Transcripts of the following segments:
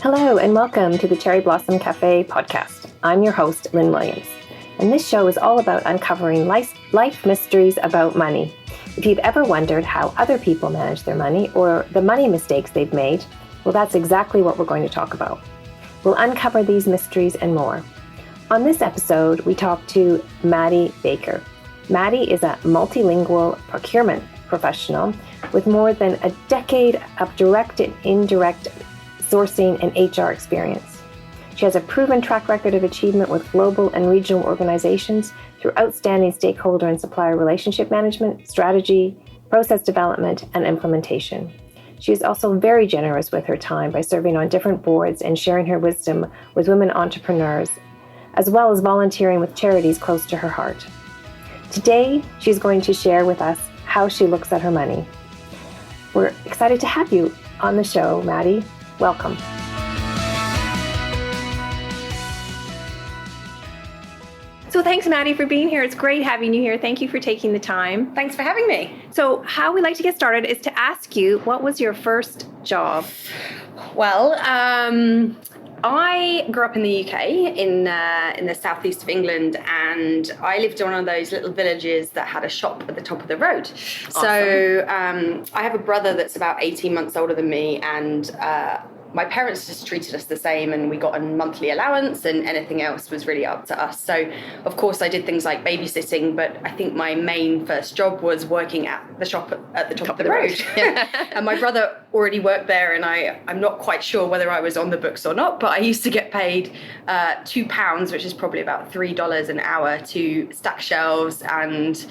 Hello and welcome to the Cherry Blossom Cafe podcast. I'm your host, Lynn Williams, and this show is all about uncovering life mysteries about money. If you've ever wondered how other people manage their money or the money mistakes they've made, well, that's exactly what we're going to talk about. We'll uncover these mysteries and more. On this episode, we talk to Maddy Baker. Maddy is a multilingual procurement professional with more than a decade of direct and indirect sourcing and HR experience. She has a proven track record of achievement with global and regional organizations through outstanding stakeholder and supplier relationship management, strategy, process development, and implementation. She is also very generous with her time by serving on different boards and sharing her wisdom with women entrepreneurs, as well as volunteering with charities close to her heart. Today, she's going to share with us how she looks at her money. We're excited to have you on the show, Maddy. Welcome. So thanks, Maddy, for being here. It's great having you here. Thank you for taking the time. Thanks for having me. So how we like to get started is to ask you, what was your first job? Well, I grew up in the UK, in the southeast of England, and I lived in one of those little villages that had a shop at the top of the road. Awesome. So I have a brother that's about 18 months older than me, and my parents just treated us the same, and we got a monthly allowance, and anything else was really up to us. So, of course, I did things like babysitting, but I think my main first job was working at the shop at the top of the road. And my brother already worked there, and I'm not quite sure whether I was on the books or not, but I used to get paid £2, which is probably about $3 an hour, to stack shelves, and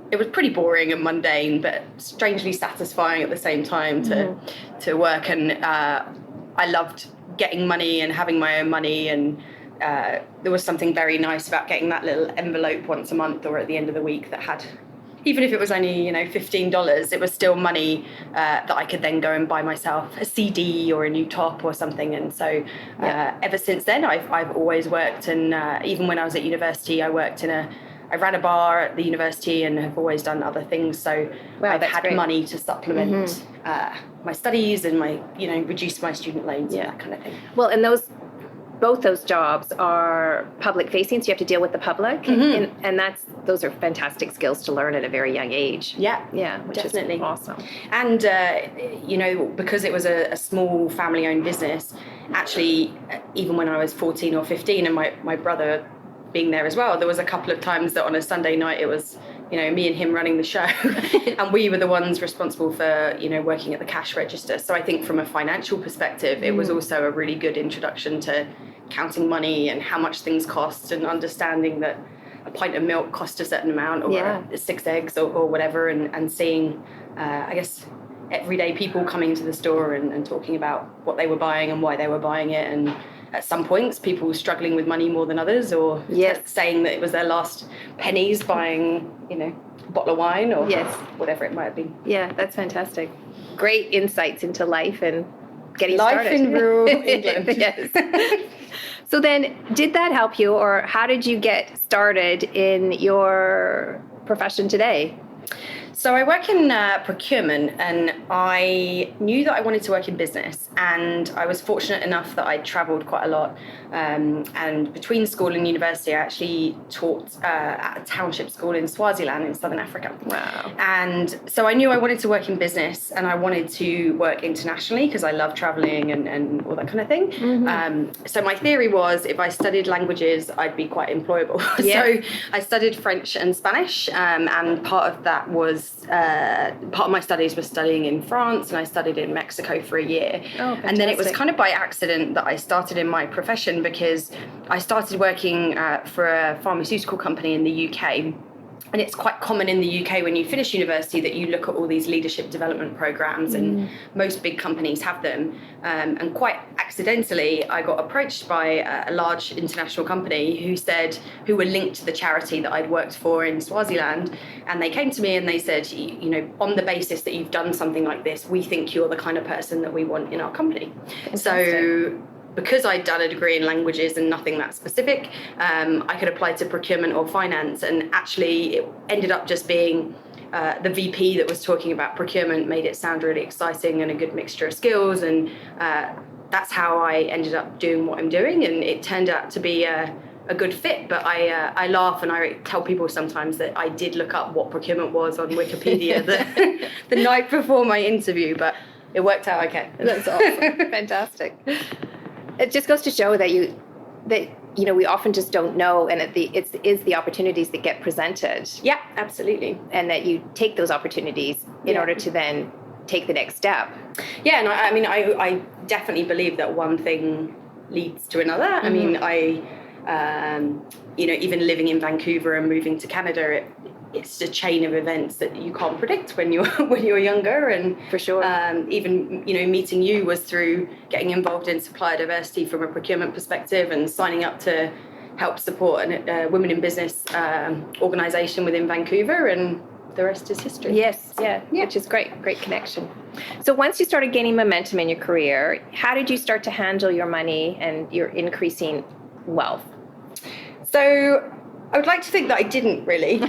it was pretty boring and mundane, but strangely satisfying at the same time to work. And I loved getting money and having my own money. And there was something very nice about getting that little envelope once a month or at the end of the week that had, even if it was only, $15, it was still money that I could then go and buy myself a CD or a new top or something. And so ever since then, I've always worked. And even when I was at university, I ran a bar at the university and have always done other things. So I've had great. money to supplement my studies and reduce my student loans and that kind of thing. Well, and both those jobs are public facing, so you have to deal with the public. Mm-hmm. And those are fantastic skills to learn at a very young age. Yeah, which definitely. is awesome. And, because it was a small family-owned business, actually, even when I was 14 or 15 and my brother being there as well, there was a couple of times that on a Sunday night it was me and him running the show and we were the ones responsible for working at the cash register. So I think from a financial perspective it was also a really good introduction to counting money and how much things cost, and understanding that a pint of milk cost a certain amount, or 6 eggs or whatever, and seeing I guess everyday people coming to the store and talking about what they were buying and why they were buying it. And at some points, people struggling with money more than others, or saying that it was their last pennies buying, a bottle of wine or whatever it might have been. Yeah, that's fantastic. Great insights into life and getting life started. in rural England. Yes. So then, did that help you, or how did you get started in your profession today? So I work in procurement, and I knew that I wanted to work in business, and I was fortunate enough that I travelled quite a lot, and between school and university I actually taught at a township school in Swaziland in Southern Africa. Wow. And so I knew I wanted to work in business, and I wanted to work internationally because I love travelling and all that kind of thing. Mm-hmm. So my theory was if I studied languages I'd be quite employable. So I studied French and Spanish, and part of that was part of my studies was studying in France, and I studied in Mexico for a year. And then it was kind of by accident that I started in my profession, because I started working for a pharmaceutical company in the UK. And it's quite common in the UK when you finish university that you look at all these leadership development programs, and most big companies have them. And quite accidentally, I got approached by a large international company who were linked to the charity that I'd worked for in Swaziland. And they came to me and they said, on the basis that you've done something like this, we think you're the kind of person that we want in our company. Fantastic. So because I'd done a degree in languages and nothing that specific, I could apply to procurement or finance. And actually it ended up just being the VP that was talking about procurement made it sound really exciting and a good mixture of skills. And that's how I ended up doing what I'm doing, and it turned out to be a good fit. But I laugh and I tell people sometimes that I did look up what procurement was on Wikipedia the night before my interview, but it worked out okay. That's awesome. Fantastic. It just goes to show that we often just don't know, and it is the opportunities that get presented. Yeah, absolutely. And that you take those opportunities in order to then take the next step. Yeah, and I mean, I definitely believe that one thing leads to another. I mean, even living in Vancouver and moving to Canada, it's a chain of events that you can't predict when you're younger. And for sure, even meeting you was through getting involved in supplier diversity from a procurement perspective and signing up to help support a women in business organisation within Vancouver, and the rest is history. Yes, yeah, which is great connection. So once you started gaining momentum in your career, how did you start to handle your money and your increasing wealth? So I would like to think that I didn't really.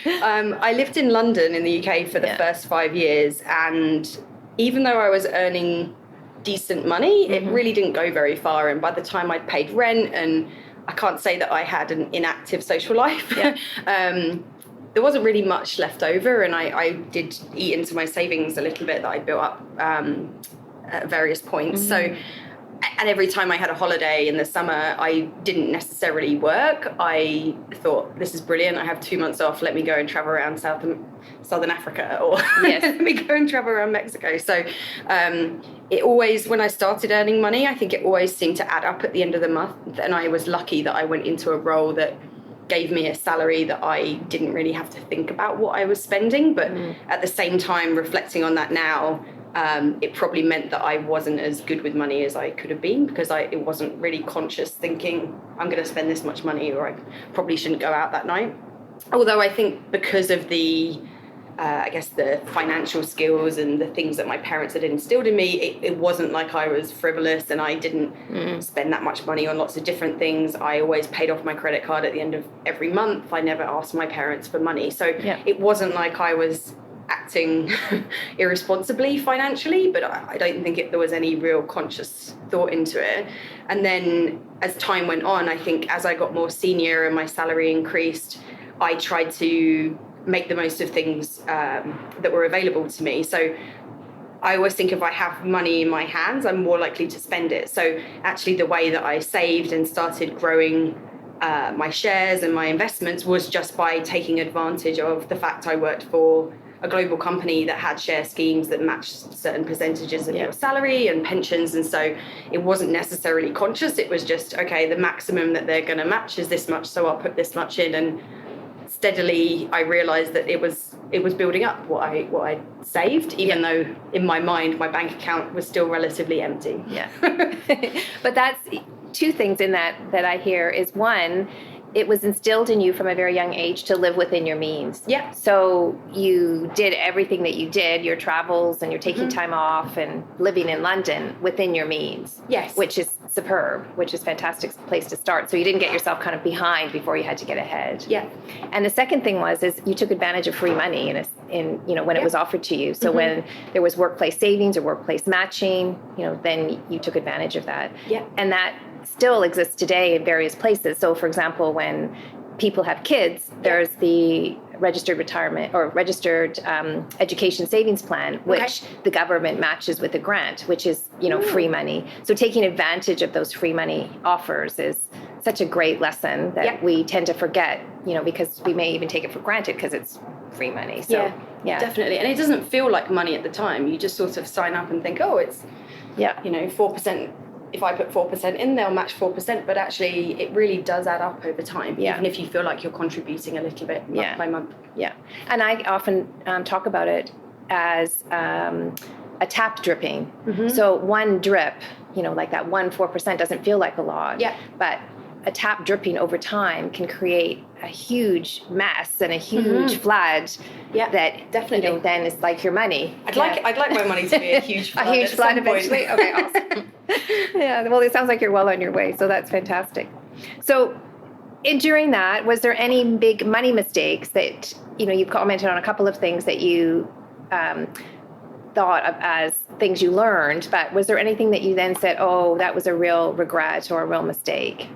I lived in London in the UK for the first 5 years, and even though I was earning decent money, it really didn't go very far. And by the time I'd paid rent, and I can't say that I had an inactive social life, there wasn't really much left over, and I did eat into my savings a little bit that I built up at various points. So, and every time I had a holiday in the summer, I didn't necessarily work. I thought, this is brilliant. I have 2 months off. Let me go and travel around Southern Africa, or let me go and travel around Mexico. So it always, when I started earning money, I think it always seemed to add up at the end of the month. And I was lucky that I went into a role that gave me a salary that I didn't really have to think about what I was spending. But at the same time, reflecting on that now, it probably meant that I wasn't as good with money as I could have been, because it wasn't really conscious thinking, I'm going to spend this much money, or I probably shouldn't go out that night. Although I think because of the financial skills and the things that my parents had instilled in me, it wasn't like I was frivolous, and I didn't spend that much money on lots of different things. I always paid off my credit card at the end of every month. I never asked my parents for money. So it wasn't like I was acting irresponsibly financially, but I don't think there was any real conscious thought into it. And then as time went on, I think as I got more senior and my salary increased, I tried to make the most of things that were available to me. So I always think if I have money in my hands, I'm more likely to spend it. So actually the way that I saved and started growing my shares and my investments was just by taking advantage of the fact I worked for a global company that had share schemes that matched certain percentages of your salary and pensions. And so it wasn't necessarily conscious. It was just, okay, the maximum that they're going to match is this much, so I'll put this much in. And steadily I realized that it was building up what I saved, even though in my mind my bank account was still relatively empty. But that's two things in that I hear is, one, it was instilled in you from a very young age to live within your means. So you did everything that you did, your travels and you're taking time off and living in London within your means. Which is superb, which is a fantastic place to start. So you didn't get yourself kind of behind before you had to get ahead. And the second thing is you took advantage of free money when it was offered to you. So when there was workplace savings or workplace matching, then you took advantage of that. And that still exists today in various places. So for example, when people have kids, there's the registered retirement or registered education savings plan, which the government matches with a grant, which is, free money. So taking advantage of those free money offers is such a great lesson that we tend to forget, because we may even take it for granted because it's free money. So definitely. And it doesn't feel like money at the time. You just sort of sign up and think, oh, it's 4%. If I put 4% in, they'll match 4%, but actually it really does add up over time, even if you feel like you're contributing a little bit month by month. And I often talk about it as a tap dripping. So one drip, like that 4% doesn't feel like a lot, but a tap dripping over time can create a huge mess and a huge flood that definitely then is like your money. I'd like my money to be a huge flood. A huge flood eventually. Okay, awesome. Well, it sounds like you're well on your way, so that's fantastic. So during that, was there any big money mistakes that, you've commented on a couple of things that you thought of as things you learned, but was there anything that you then said, oh, that was a real regret or a real mistake?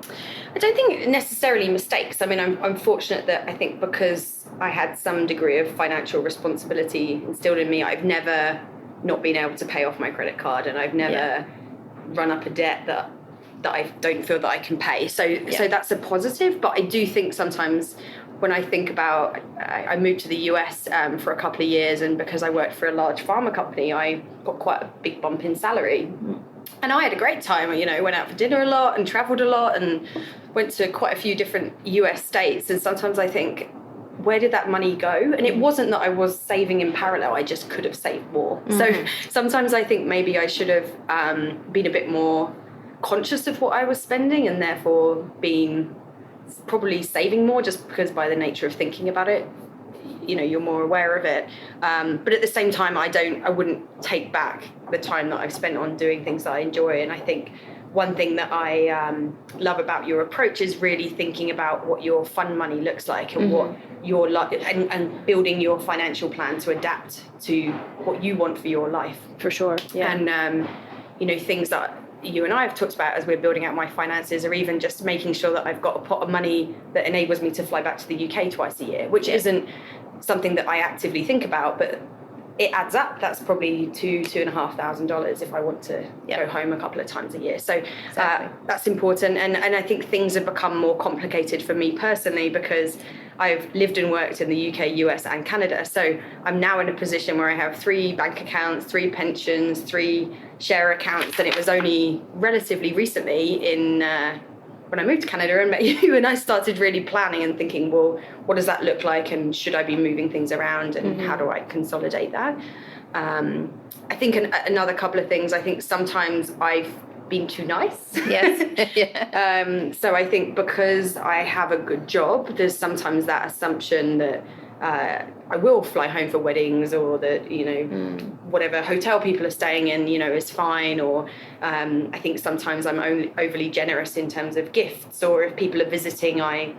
I don't think necessarily mistakes. I mean, I'm fortunate that I think because I had some degree of financial responsibility instilled in me, I've never not been able to pay off my credit card, and I've never run up a debt that I don't feel that I can pay. So that's a positive. But I do think sometimes when I think about, I moved to the US for a couple of years, and because I worked for a large pharma company, I got quite a big bump in salary. And I had a great time, went out for dinner a lot and traveled a lot and went to quite a few different US states. And sometimes I think, where did that money go? And it wasn't that I was saving in parallel, I just could have saved more. So sometimes I think maybe I should have been a bit more conscious of what I was spending, and therefore been probably saving more, just because by the nature of thinking about it, you're more aware of it. But at the same time, I wouldn't take back the time that I've spent on doing things that I enjoy. And I think one thing that I love about your approach is really thinking about what your fun money looks like, and what your life, and building your financial plan to adapt to what you want for your life. For sure. Yeah. And things that you and I have talked about as we're building out my finances, or even just making sure that I've got a pot of money that enables me to fly back to the UK twice a year, which isn't something that I actively think about, but it adds up. That's probably $2,500 if I want to go home a couple of times a year. So that's important. And I think things have become more complicated for me personally, because I've lived and worked in the UK, US and Canada. So I'm now in a position where I have 3 bank accounts, 3 pensions, 3 share accounts. And it was only relatively recently when I moved to Canada and met you, and I started really planning and thinking, well, what does that look like? And should I be moving things around? And how do I consolidate that? I think another couple of things, I think sometimes I've been too nice. Yes. So I think because I have a good job, there's sometimes that assumption that I will fly home for weddings, or that, whatever hotel people are staying in, is fine. Or I think sometimes I'm overly generous in terms of gifts, or if people are visiting, I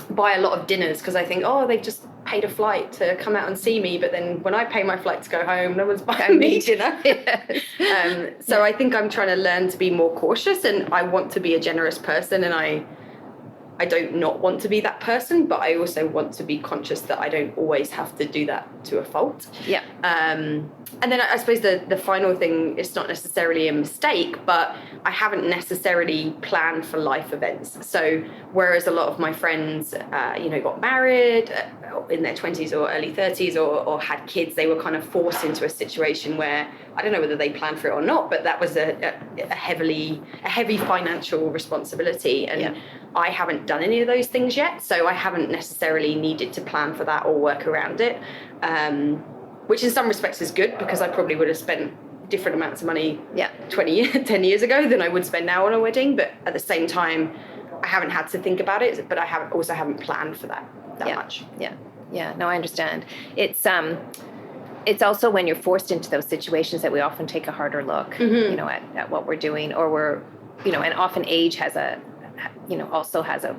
buy a lot of dinners because I think, oh, they've just paid a flight to come out and see me. But then when I pay my flight to go home, no one's buying me dinner. So I think I'm trying to learn to be more cautious, and I want to be a generous person, and I don't not want to be that person, but I also want to be conscious that I don't always have to do that to a fault. Yeah. And then I suppose the final thing is not necessarily a mistake, but I haven't necessarily planned for life events. So whereas a lot of my friends, got married in their 20s or early 30s, or had kids, they were kind of forced into a situation where, I don't know whether they planned for it or not, but that was a heavy financial responsibility. And I haven't done any of those things yet, so I haven't necessarily needed to plan for that or work around it, which in some respects is good, because I probably would have spent different amounts of money 10 years ago than I would spend now on a wedding. But at the same time, I haven't had to think about it, but I haven't planned for that much. Yeah. No, I understand. It's also when you're forced into those situations that we often take a harder look, at what we're doing, or we're, and often age also has a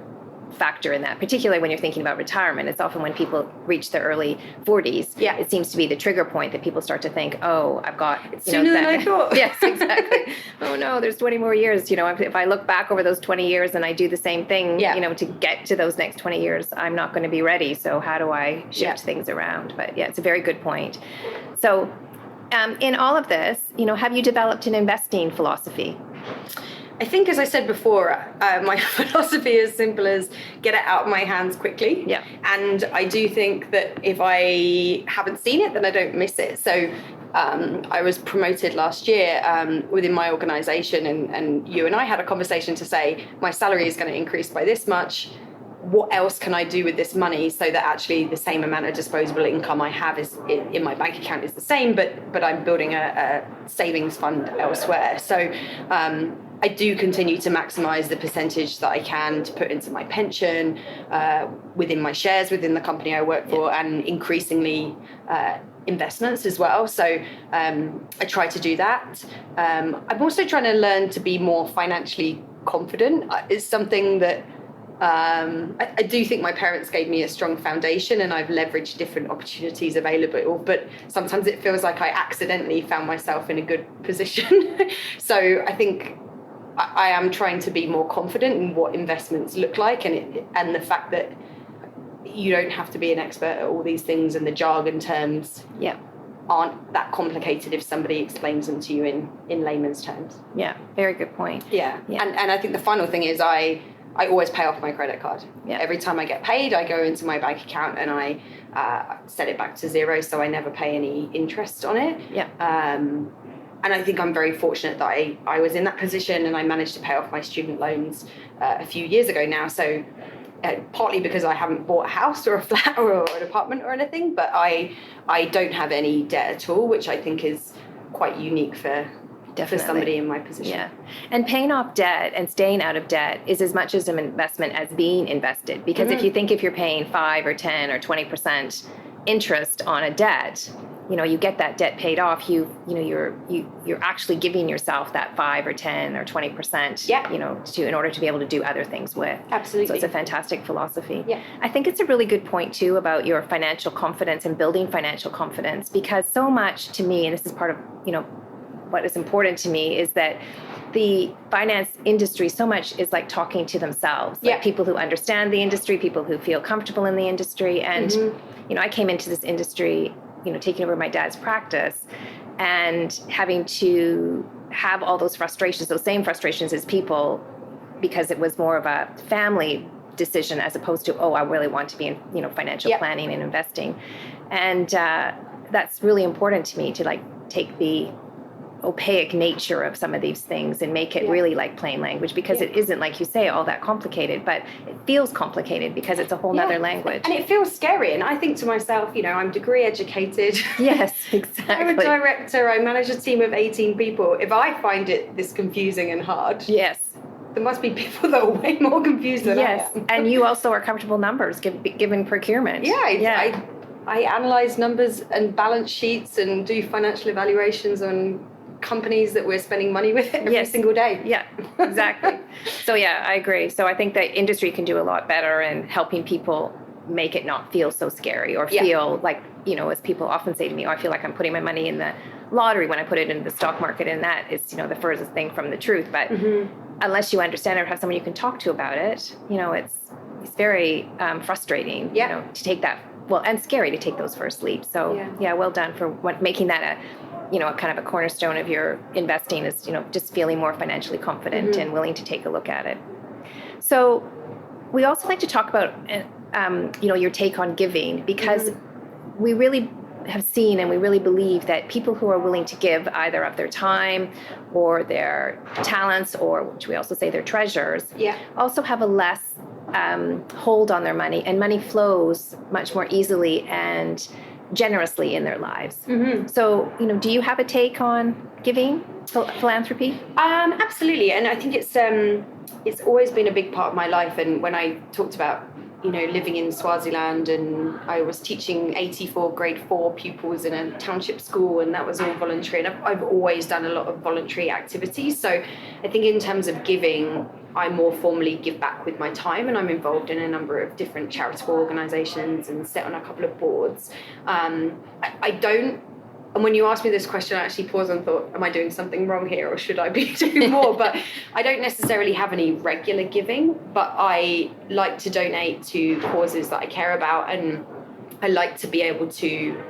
factor in that, particularly when you're thinking about retirement. It's often when people reach their early 40s, it seems to be the trigger point that people start to think, oh, I've got sooner than I thought. Yes, exactly. Oh no, there's 20 more years. If I look back over those 20 years and I do the same thing, to get to those next 20 years, I'm not going to be ready. So how do I shift things around? But it's a very good point. So in all of this, have you developed an investing philosophy? I think, as I said before, my philosophy is simple as get it out of my hands quickly. Yeah. And I do think that if I haven't seen it, then I don't miss it. So I was promoted last year within my organisation, and you and I had a conversation to say, my salary is going to increase by this much. What else can I do with this money so that actually the same amount of disposable income I have is in my bank account is the same, but I'm building a savings fund elsewhere. So I do continue to maximise the percentage that I can to put into my pension, within my shares, within the company I work for, and increasingly investments as well. So I try to do that. I'm also trying to learn to be more financially confident. It's something that I do think my parents gave me a strong foundation, and I've leveraged different opportunities available, but sometimes it feels like I accidentally found myself in a good position. So I think I am trying to be more confident in what investments look like, and the fact that you don't have to be an expert at all these things, and the jargon terms aren't that complicated if somebody explains them to you in layman's terms. Yeah, very good point. Yeah. And I think the final thing is I always pay off my credit card. Yeah. Every time I get paid, I go into my bank account and I set it back to zero, so I never pay any interest on it. Yeah. And I think I'm very fortunate that I was in that position, and I managed to pay off my student loans a few years ago now. So partly because I haven't bought a house or a flat or an apartment or anything, but I don't have any debt at all, which I think is quite unique for somebody in my position. Yeah. And paying off debt and staying out of debt is as much as an investment as being invested. Because if you're paying 5 or 10 or 20% interest on a debt, you get that debt paid off, you're actually giving yourself that 5 or 10 or 20%, in order to be able to do other things with. Absolutely. So it's a fantastic philosophy. Yeah. I think it's a really good point too about your financial confidence and building financial confidence, because so much to me, and this is part of, what is important to me, is that the finance industry so much is like talking to themselves, like people who understand the industry, people who feel comfortable in the industry. And, I came into this industry, taking over my dad's practice and having to have all those frustrations, those same frustrations as people, because it was more of a family decision as opposed to, I really want to be in, financial planning and investing. And that's really important to me, to take the opaque nature of some of these things and make it really like plain language, because it isn't, like you say, all that complicated, but it feels complicated because it's a whole nother language. And it feels scary. And I think to myself, I'm degree educated. Yes, exactly. I'm a director. I manage a team of 18 people. If I find it this confusing and hard, there must be people that are way more confused than I am. And you also are comfortable numbers given procurement. I analyze numbers and balance sheets and do financial evaluations on companies that we're spending money with every single day. Yeah, exactly. So I agree. So I think that industry can do a lot better in helping people make it not feel so scary, or feel like, as people often say to me, I feel like I'm putting my money in the lottery when I put it into the stock market, and that is, the furthest thing from the truth. But unless you understand it or have someone you can talk to about it, it's very frustrating, to take that, and scary to take those first leaps. So well done for making that a kind of a cornerstone of your investing, is, just feeling more financially confident and willing to take a look at it. So we also like to talk about, your take on giving, because we really have seen and we really believe that people who are willing to give either of their time or their talents, or which we also say their treasures, also have a less hold on their money, and money flows much more easily and generously in their lives. So, do you have a take on giving, philanthropy? Absolutely. And I think it's always been a big part of my life. And when I talked about, living in Swaziland, and I was teaching 84 grade 4 pupils in a township school, and that was all voluntary. And I've always done a lot of voluntary activities. So I think in terms of giving, I more formally give back with my time, and I'm involved in a number of different charitable organisations and sit on a couple of boards. I don't, and when you asked me this question, I actually paused and thought, am I doing something wrong here, or should I be doing more? But I don't necessarily have any regular giving, but I like to donate to causes that I care about, and I like to be able to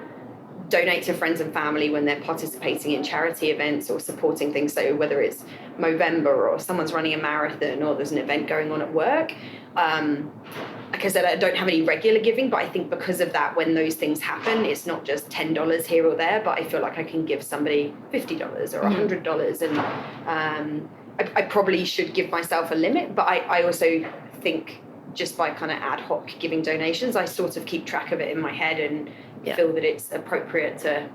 donate to friends and family when they're participating in charity events or supporting things. So whether it's Movember, or someone's running a marathon, or there's an event going on at work. Like I said, I don't have any regular giving, but I think because of that, when those things happen, it's not just $10 here or there, but I feel like I can give somebody $50 or $100. And I probably should give myself a limit, but I also think just by kind of ad hoc giving donations, I sort of keep track of it in my head and feel that it's appropriate to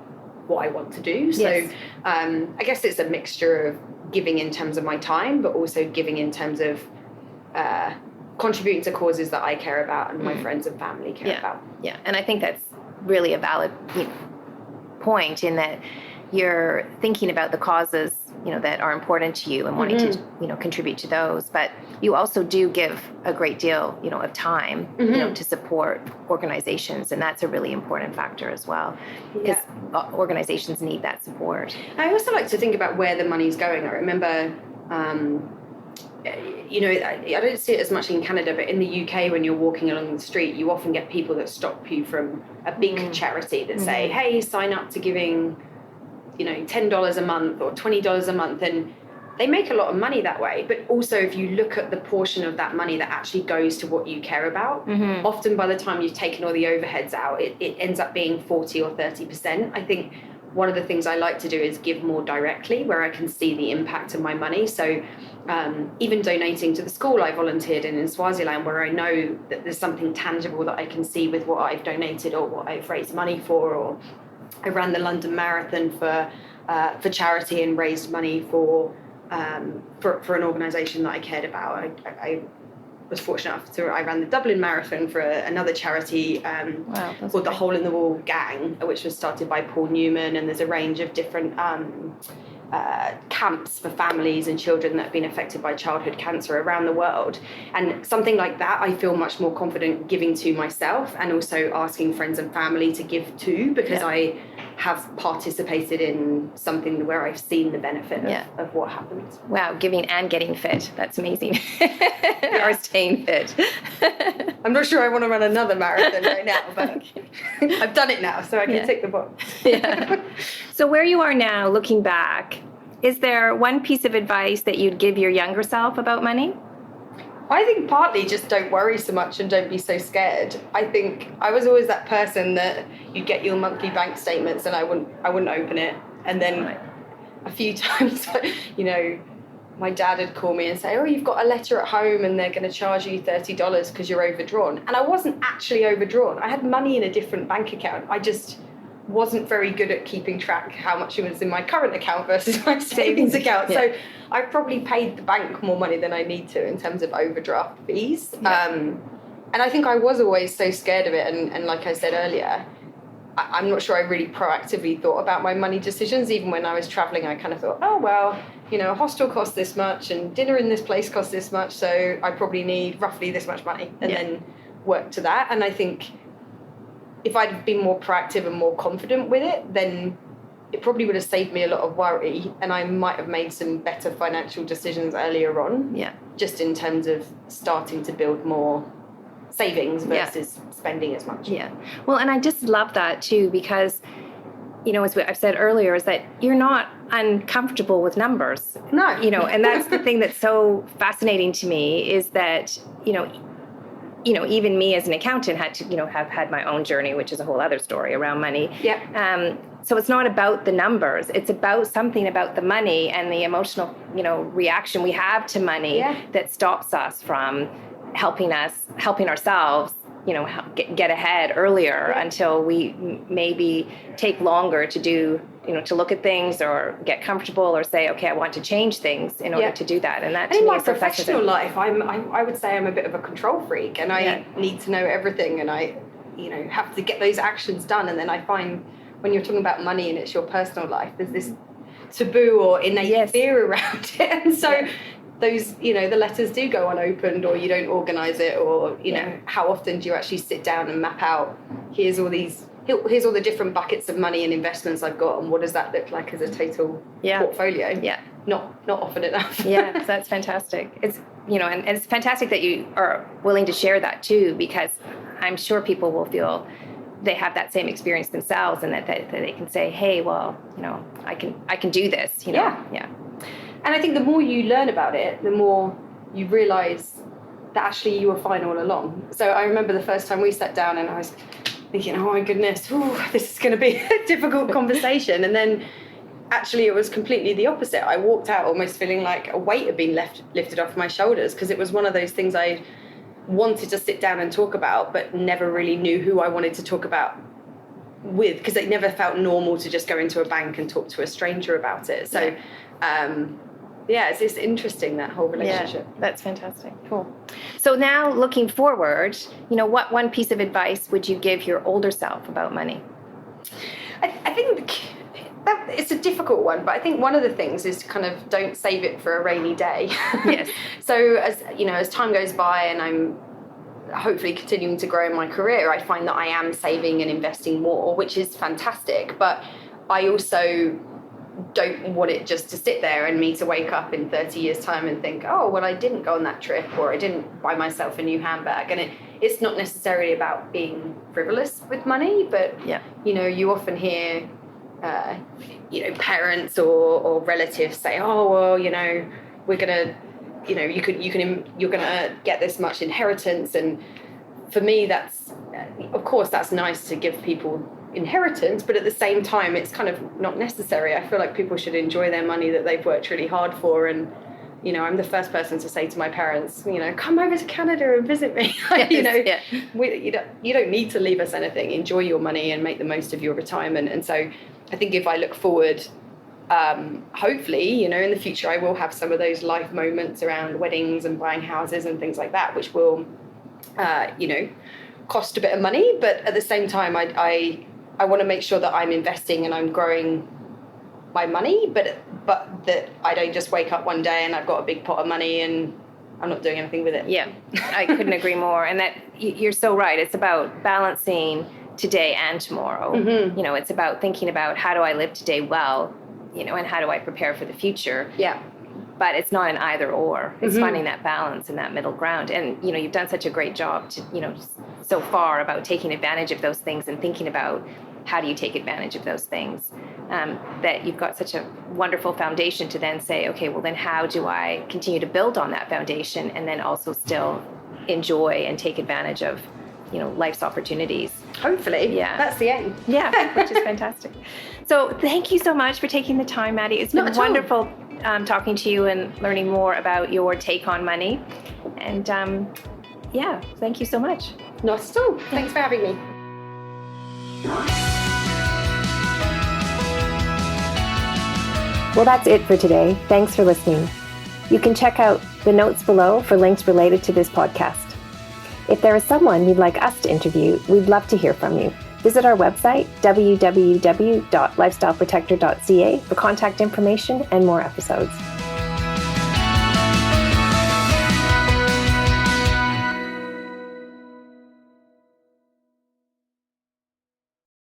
what I want to do. So I guess it's a mixture of giving in terms of my time, but also giving in terms of contributing to causes that I care about and my friends and family care about. Yeah, and I think that's really a valid point, in that you're thinking about the causes that are important to you and wanting to, contribute to those. But you also do give a great deal, of time, to support organizations. And that's a really important factor as well, because organizations need that support. I also like to think about where the money's going. I remember, I don't see it as much in Canada, but in the UK, when you're walking along the street, you often get people that stop you from a big charity that say, hey, sign up to giving, $10 a month or $20 a month. And they make a lot of money that way. But also, if you look at the portion of that money that actually goes to what you care about, often by the time you've taken all the overheads out, it ends up being 40 or 30%. I think one of the things I like to do is give more directly, where I can see the impact of my money. So even donating to the school I volunteered in Swaziland, where I know that there's something tangible that I can see with what I've donated or what I've raised money for. Or I ran the London Marathon for charity and raised money for an organisation that I cared about. I was fortunate enough I ran the Dublin Marathon for another charity called the Hole in the Wall Gang, which was started by Paul Newman, and there's a range of different camps for families and children that have been affected by childhood cancer around the world. And something like that, I feel much more confident giving to myself, and also asking friends and family to give to, because I have participated in something where I've seen the benefit of what happens. Wow, giving and getting fit. That's amazing. Or staying fit. I'm not sure I want to run another marathon right now, but I've done it now, so I can tick the box. So where you are now, looking back, is there one piece of advice that you'd give your younger self about money? I think partly just don't worry so much and don't be so scared. I think I was always that person that you'd get your monthly bank statements and I wouldn't open it. And then a few times, my dad would call me and say, oh, you've got a letter at home and they're going to charge you $30 because you're overdrawn. And I wasn't actually overdrawn. I had money in a different bank account. I just wasn't very good at keeping track how much it was in my current account versus my savings account. So I probably paid the bank more money than I need to in terms of overdraft fees. And I think I was always so scared of it. And like I said earlier, I'm not sure I really proactively thought about my money decisions. Even when I was traveling, I kind of thought, oh, well, a hostel costs this much and dinner in this place costs this much. So I probably need roughly this much money, and then work to that. And I think if I'd been more proactive and more confident with it, then it probably would have saved me a lot of worry, and I might have made some better financial decisions earlier on. Just in terms of starting to build more savings versus spending as much. Well, and I just love that too, because as I've said earlier, is that you're not uncomfortable with numbers. No. And that's the thing that's so fascinating to me, is that even me as an accountant had to, have had my own journey, which is a whole other story around money. So it's not about the numbers. It's about something about the money and the emotional, reaction we have to money that stops us from helping ourselves, get ahead earlier until we maybe take longer to do, to look at things or get comfortable or say, okay, I want to change things in order to do that. And that, to in me, my is so professional life, I would say I'm a bit of a control freak, and I need to know everything, and I, have to get those actions done. And then I find when you're talking about money and it's your personal life, there's this taboo or innate fear around it. And so those, the letters do go unopened, or you don't organise it, or, how often do you actually sit down and map out, here's all the different buckets of money and investments I've got, and what does that look like as a total portfolio? Not often enough. So that's fantastic. It's, and it's fantastic that you are willing to share that too, because I'm sure people will feel they have that same experience themselves, and that they can say, hey, well, I can do this, And I think the more you learn about it, the more you realise that actually you were fine all along. So I remember the first time we sat down and I was thinking, oh my goodness, this is going to be a difficult conversation. And then actually it was completely the opposite. I walked out almost feeling like a weight had been lifted off my shoulders, because it was one of those things I wanted to sit down and talk about, but never really knew who I wanted to talk about with, because it never felt normal to just go into a bank and talk to a stranger about it. So it's interesting, that whole relationship. That's fantastic. Cool. So now, looking forward, what one piece of advice would you give your older self about money? I think it's a difficult one, but I think one of the things is to kind of don't save it for a rainy day. Yes. So as time goes by and I'm hopefully continuing to grow in my career, I find that I am saving and investing more, which is fantastic. But I also don't want it just to sit there and me to wake up in 30 years time and think, oh, well, I didn't go on that trip, or I didn't buy myself a new handbag. And it's not necessarily about being frivolous with money, but you often hear parents or relatives say, oh, well, we're gonna, you're gonna get this much inheritance. And for me, that's nice to give people inheritance, but at the same time, it's kind of not necessary. I feel like people should enjoy their money that they've worked really hard for. And I'm the first person to say to my parents, come over to Canada and visit me. Yes, you don't need to leave us anything. Enjoy your money and make the most of your retirement. And so I think if I look forward, hopefully, in the future, I will have some of those life moments around weddings and buying houses and things like that, which will, cost a bit of money. But at the same time, I want to make sure that I'm investing and I'm growing my money, but that I don't just wake up one day and I've got a big pot of money and I'm not doing anything with it. Yeah, I couldn't agree more. And that you're so right. It's about balancing today and tomorrow. Mm-hmm. It's about thinking about how do I live today well, and how do I prepare for the future. Yeah. But it's not an either or. It's Mm-hmm. finding that balance and that middle ground. And, you've done such a great job so far about taking advantage of those things and thinking about how do you take advantage of those things, that you've got such a wonderful foundation to then say, okay, well then how do I continue to build on that foundation and then also still enjoy and take advantage of, life's opportunities. Hopefully. Yeah. That's the aim. Yeah, which is fantastic. So thank you so much for taking the time, Maddy. It's been wonderful talking to you and learning more about your take on money. And thank you so much. Not at all. Thanks for having me. Well, that's it for today. Thanks for listening. You can check out the notes below for links related to this podcast. If there is someone you'd like us to interview, we'd love to hear from you. Visit our website, www.lifestyleprotector.ca, for contact information and more episodes.